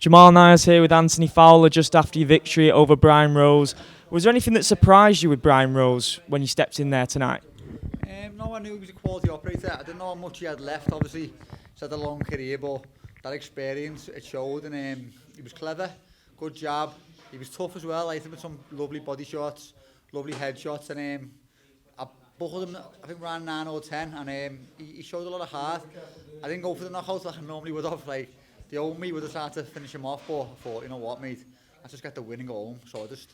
Jamal Niles here with Anthony Fowler just after your victory over Brian Rose. Was there anything that surprised you with Brian Rose when you stepped in there tonight? No, I knew he was a quality operator. I didn't know how much he had left, obviously. He's had a long career, but that experience, it showed. And he was clever, good jab. He was tough as well. I hit him with some lovely body shots, lovely head shots. And I buckled him, I think, around 9 or 10. And he showed a lot of heart. I didn't go for the knockout like I normally would have. Like, the old me would have tried to finish him off, but I thought, you know what, mate, I just get the win and go home. So I just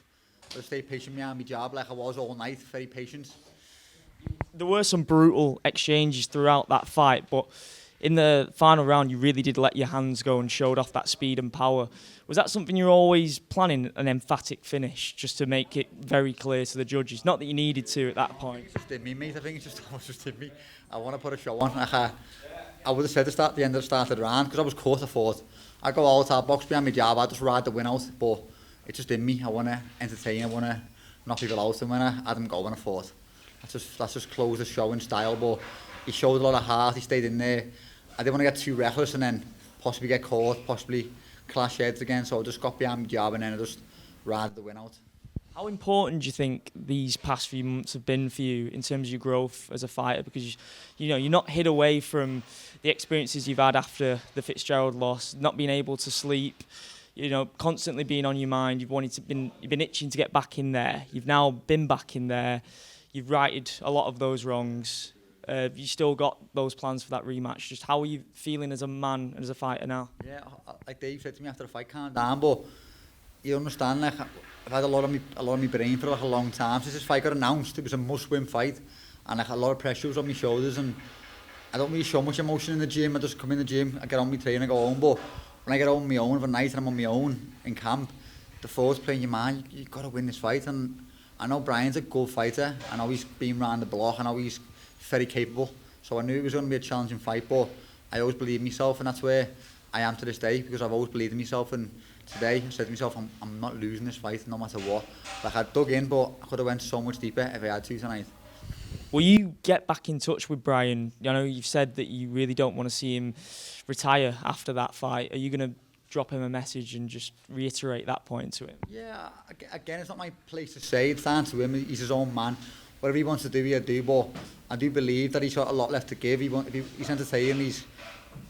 stay patient behind my jab like I was all night, very patient. There were some brutal exchanges throughout that fight, but in the final round you really did let your hands go and showed off that speed and power. Was that something you were always planning, an emphatic finish, just to make it very clear to the judges? Not that you needed to at that point. It just did me, mate. I think it just did me. I want to put a show on. I would have said at the end of the started round, because I was caught. I thought I go all out, box behind my jab, I just ride the win out, but it just did me. I want to entertain, I want to knock people out, and when I had him going, I thought let's just close the show in style. But he showed a lot of heart, he stayed in there. I didn't want to get too reckless and then possibly get caught, possibly clash heads again, so I just got behind my jab and then I just ride the win out. How important do you think these past few months have been for you in terms of your growth as a fighter? Because you're not hid away from the experiences you've had after the Fitzgerald loss, not being able to sleep, constantly being on your mind. You've been itching to get back in there. You've now been back in there. You've righted a lot of those wrongs. You still got those plans for that rematch. Just how are you feeling as a man and as a fighter now? Yeah, like Dave said to me after the fight, calm down, but you understand, like, I've had a lot of my brain for like a long time since this fight got announced. It was a must-win fight, and like a lot of pressure was on my shoulders, and I don't really show much emotion in the gym. I just come in the gym, I get on my train, I go home. But when I get home on my own of a night and I'm on my own in camp, the thoughts playing your mind, you've got to win this fight. And I know Brian's a good fighter. I know he's been round the block. I know he's very capable. So I knew it was going to be a challenging fight, but I always believed in myself, and that's where I am to this day, because I've always believed in myself. And today I said to myself, I'm not losing this fight no matter what. Like, I dug in, but I could have went so much deeper if I had to tonight. Will you get back in touch with Brian? I know you've said that you really don't want to see him retire after that fight. Are you going to drop him a message and just reiterate that point to him? Yeah, again, it's not my place to say. It's down to him. He's his own man. Whatever he wants to do, he'll do. But I do believe that he's got a lot left to give. He's entertaining.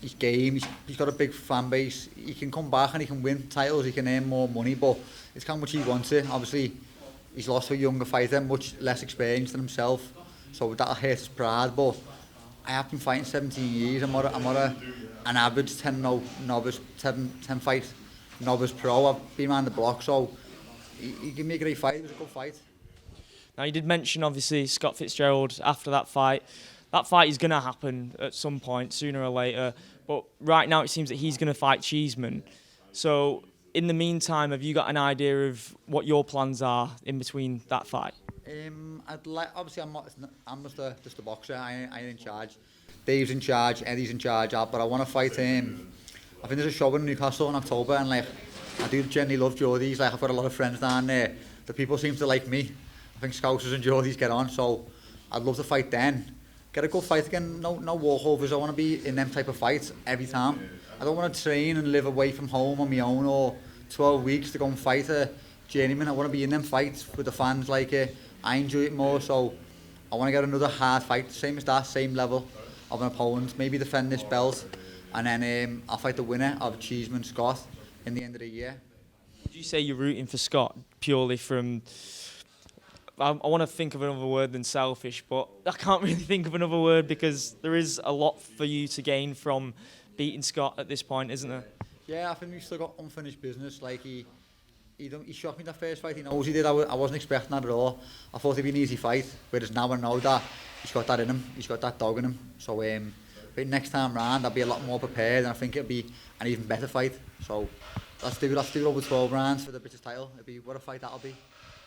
He's game. He's got a big fan base. He can come back and he can win titles. He can earn more money. But it's how much he wants it. Obviously, he's lost to a younger fighter, much less experienced than himself. So that'll hurt his pride. But I have been fighting 17 years. I'm not an average 10 novice, 10 fight novice pro. I've been around the block. So he gave me a great fight. It was a good fight. Now, you did mention, obviously, Scott Fitzgerald after that fight. That fight is going to happen at some point, sooner or later. But right now, it seems that he's going to fight Cheeseman. So, in the meantime, have you got an idea of what your plans are in between that fight? Obviously, I'm just a boxer. I ain't in charge. Dave's in charge. Eddie's in charge. But I want to fight him. I think there's a show in Newcastle in October, and like, I do generally love Geordies. Like, I've got a lot of friends down there. The people seem to like me. I think Scousers and Geordies get on, so I'd love to fight then. Get a good fight again, no walkovers. I want to be in them type of fights every time. I don't want to train and live away from home on my own, or 12 weeks to go and fight a journeyman. I want to be in them fights with the fans like it. I enjoy it more, so I want to get another hard fight, same as that, same level of an opponent. Maybe defend this belt, and then I'll fight the winner of Cheeseman Scott in the end of the year. Would you say you're rooting for Scott purely from... I want to think of another word than selfish, but I can't really think of another word because there is a lot for you to gain from beating Scott at this point, isn't there? Yeah, I think we've still got unfinished business. Like, he shocked me that first fight. He knows he did. I wasn't expecting that at all. I thought it'd be an easy fight, whereas now I know that he's got that in him. He's got that dog in him. So I think next time round I'll be a lot more prepared, and I think it'll be an even better fight. So let's do it over 12 rounds for the British title. What a fight that'll be.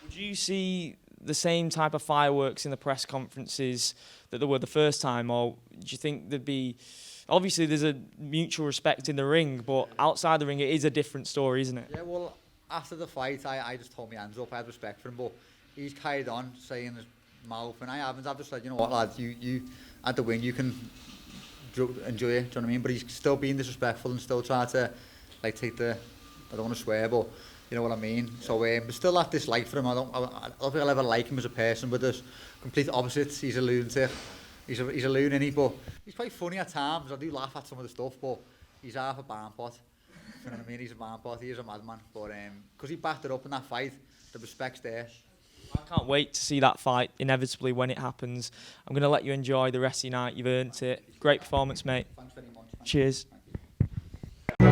Would you see the same type of fireworks in the press conferences that there were the first time, or do you think there'd be... Obviously, there's a mutual respect in the ring, but outside the ring, it is a different story, isn't it? Yeah, well, after the fight, I just threw my hands up. I had respect for him, but he's carried on saying his mouth, and I haven't. I've just said, you know what, lads, you at the win, you can enjoy it, do you know what I mean? But he's still being disrespectful and still trying to like take the I don't want to swear, but you know what I mean. So but still have dislike for him. I don't think I'll ever like him as a person, but there's complete opposites. He's a lunatic. He's a loon, but he's quite funny at times. I do laugh at some of the stuff, but he's half a barn pot. You know what I mean? He's a barn pot. He is a madman. But because he backed it up in that fight, the respect's there. I can't wait to see that fight, inevitably, when it happens. I'm going to let you enjoy the rest of your night. You've earned it. Great performance, mate. Thanks very much. Cheers. You.